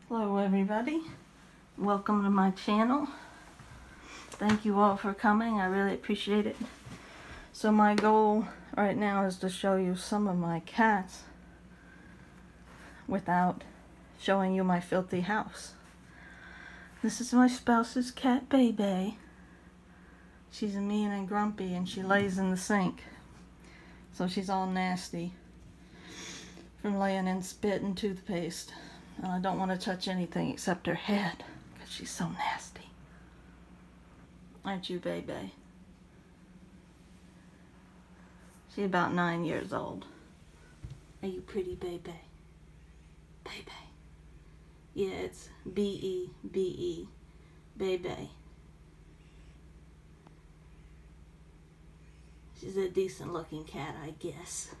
Hello everybody, welcome to my channel. Thank you all for coming, I really appreciate it. So my goal right now is to show you some of my cats without showing you my filthy house. This is my spouse's cat, Baby. She's mean and grumpy and she lays in the sink. So she's all nasty from laying in spit and toothpaste. And I don't want to touch anything except her head because she's so nasty. Aren't you, Baby? She's about 9 years old. Are you pretty, Baby? Baby. Yeah, it's B-E-B-E. Baby. She's a decent looking cat, I guess.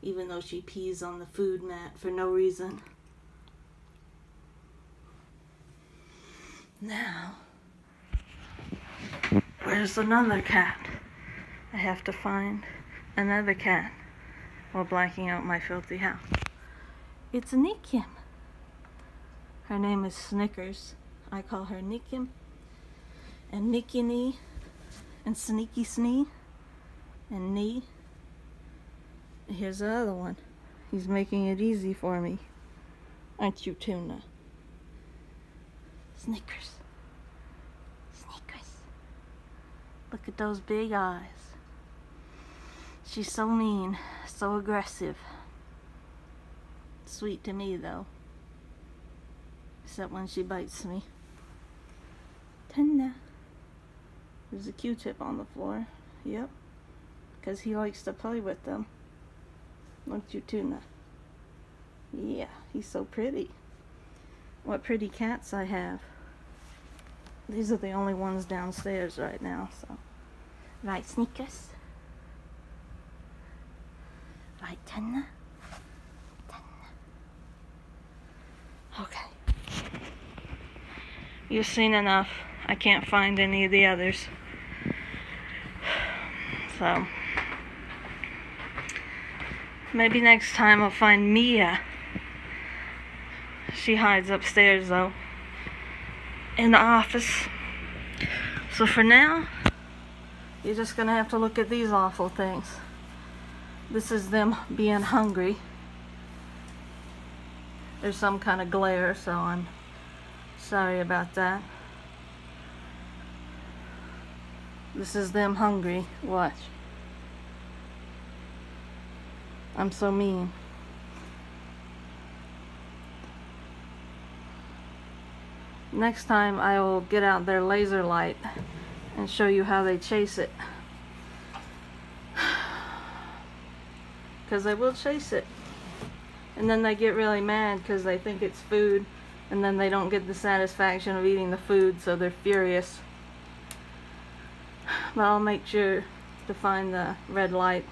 Even though she pees on the food mat for no reason. Now, where's another cat? I have to find another cat while blacking out my filthy house. It's Nikim. Her name is Snickers. I call her Nikim. And Nicky Nee. And Sneaky Snee. And Nee. Here's the other one. He's making it easy for me. Aren't you, Tuna? Snickers. Snickers. Look at those big eyes. She's so mean, so aggressive. Sweet to me, though. Except when she bites me. Tuna. There's a Q-tip on the floor. Yep. Because he likes to play with them. Look at you, Tuna. Yeah, he's so pretty. What pretty cats I have. These are the only ones downstairs right now, so. Right, Sneakers? Right, Tuna? Tuna. Okay. You've seen enough. I can't find any of the others. So. Maybe next time I'll find Mia. She hides upstairs though, in the office. So for now, you're just gonna have to look at these awful things. This is them being hungry. There's some kind of glare, so I'm sorry about that. This is them hungry. Watch. I'm so mean. Next time I will get out their laser light and show you how they chase it. Because they will chase it. And then they get really mad because they think it's food. And then they don't get the satisfaction of eating the food, so they're furious. But I'll make sure to find the red light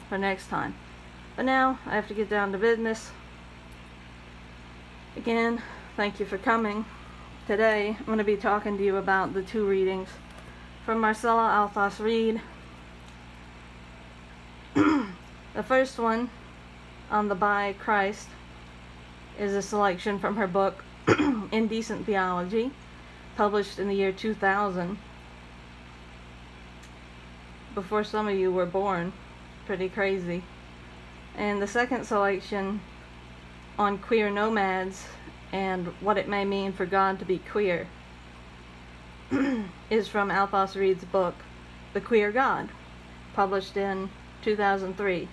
for next time. But now I have to get down to business. Again, thank you for coming. Today, I'm going to be talking to you about the two readings from Marcella Althaus-Reid. The first one, on the By Christ, is a selection from her book, Indecent Theology, published in the year 2000. Before some of you were born. Pretty crazy. And the second selection, on queer nomads and what it may mean for God to be queer, is from Althaus-Reid's book, The Queer God, published in 2003.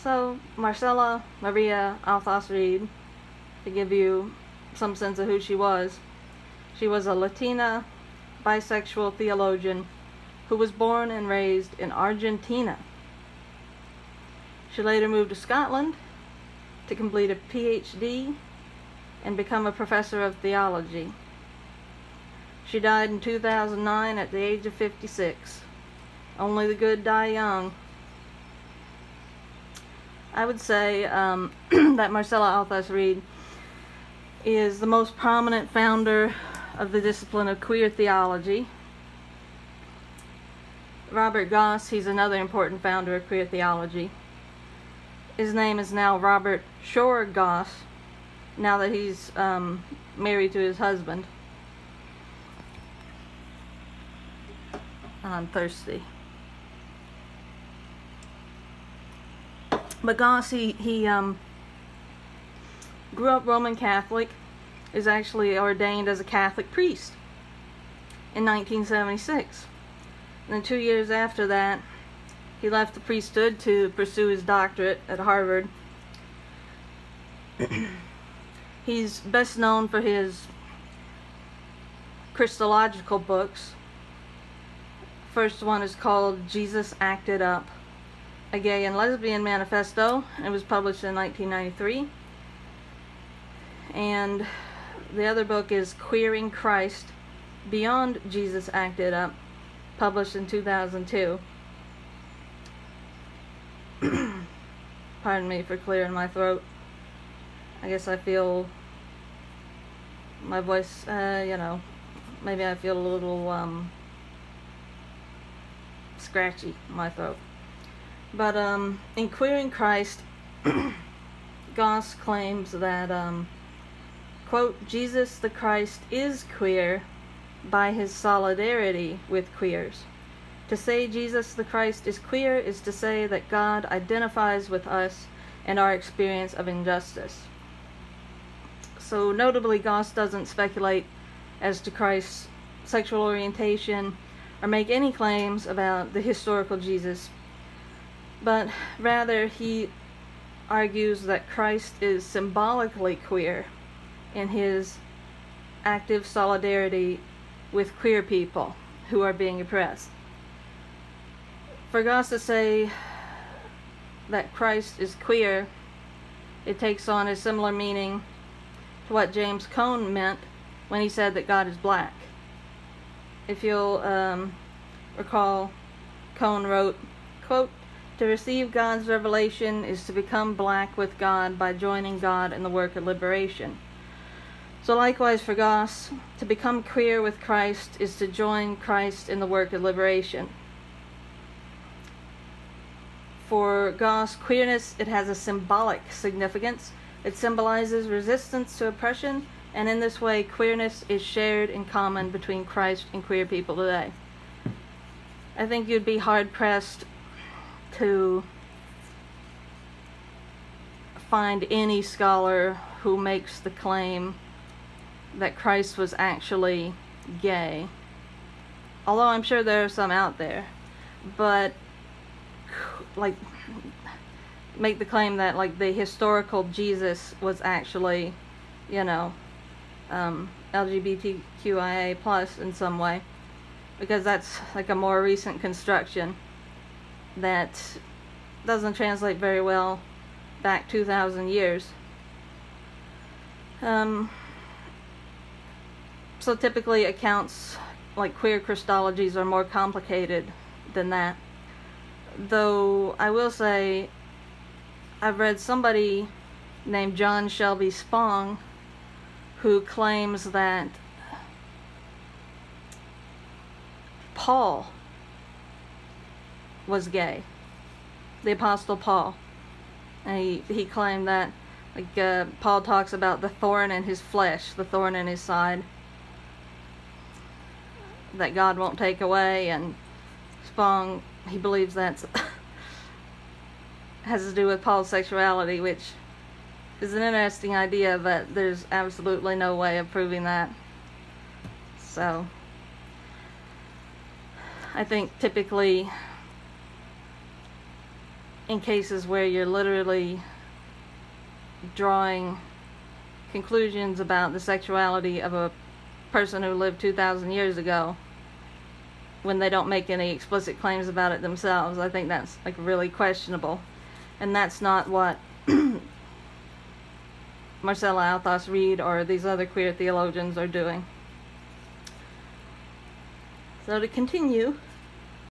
So, Marcella Maria Althaus-Reid, to give you some sense of who she was a Latina bisexual theologian who was born and raised in Argentina. She later moved to Scotland to complete a PhD and become a professor of theology. She died in 2009 at the age of 56. Only the good die young. I would say that Marcella Althaus-Reid is the most prominent founder of the discipline of queer theology. Robert Goss, he's another important founder of queer theology. His name is now Robert Shore Goss, now that he's married to his husband. I'm thirsty. But Goss, he grew up Roman Catholic, is actually ordained as a Catholic priest in 1976. And then 2 years after that, he left the priesthood to pursue his doctorate at Harvard. He's best known for his Christological books. First one is called Jesus Acted Up, a Gay and Lesbian Manifesto. It was published in 1993. And the other book is Queering Christ, Beyond Jesus Acted Up, published in 2002. Pardon me for clearing my throat. I guess I feel my voice, maybe I feel a little scratchy in my throat. But in Queering Christ, Goss claims that, quote, Jesus the Christ is queer by his solidarity with queers. To say Jesus the Christ is queer is to say that God identifies with us and our experience of injustice. So notably, Goss doesn't speculate as to Christ's sexual orientation or make any claims about the historical Jesus, but rather he argues that Christ is symbolically queer in his active solidarity with queer people who are being oppressed. For Goss to say that Christ is queer, it takes on a similar meaning to what James Cone meant when he said that God is black. If you'll recall, Cone wrote, quote, to receive God's revelation is to become black with God by joining God in the work of liberation. So likewise for Goss, to become queer with Christ is to join Christ in the work of liberation. For Goss, queerness, it has a symbolic significance. It symbolizes resistance to oppression, and in this way, queerness is shared in common between Christ and queer people today. I think you'd be hard-pressed to find any scholar who makes the claim that Christ was actually gay. Although I'm sure there are some out there. But like make the claim that like the historical Jesus was actually, LGBTQIA plus in some way, because that's like a more recent construction that doesn't translate very well back 2,000 years. So typically accounts like queer Christologies are more complicated than that. Though I will say I've read somebody named John Shelby Spong who claims that Paul was gay, the Apostle Paul. And he claimed that Paul talks about the thorn in his flesh, the thorn in his side, that God won't take away, and Spong, he believes that's has to do with Paul's sexuality, which is an interesting idea, but there's absolutely no way of proving that. So I think typically in cases where you're literally drawing conclusions about the sexuality of a person who lived 2,000 years ago, when they don't make any explicit claims about it themselves, I think that's like really questionable. And that's not what Marcella Althaus-Reid or these other queer theologians are doing. So to continue,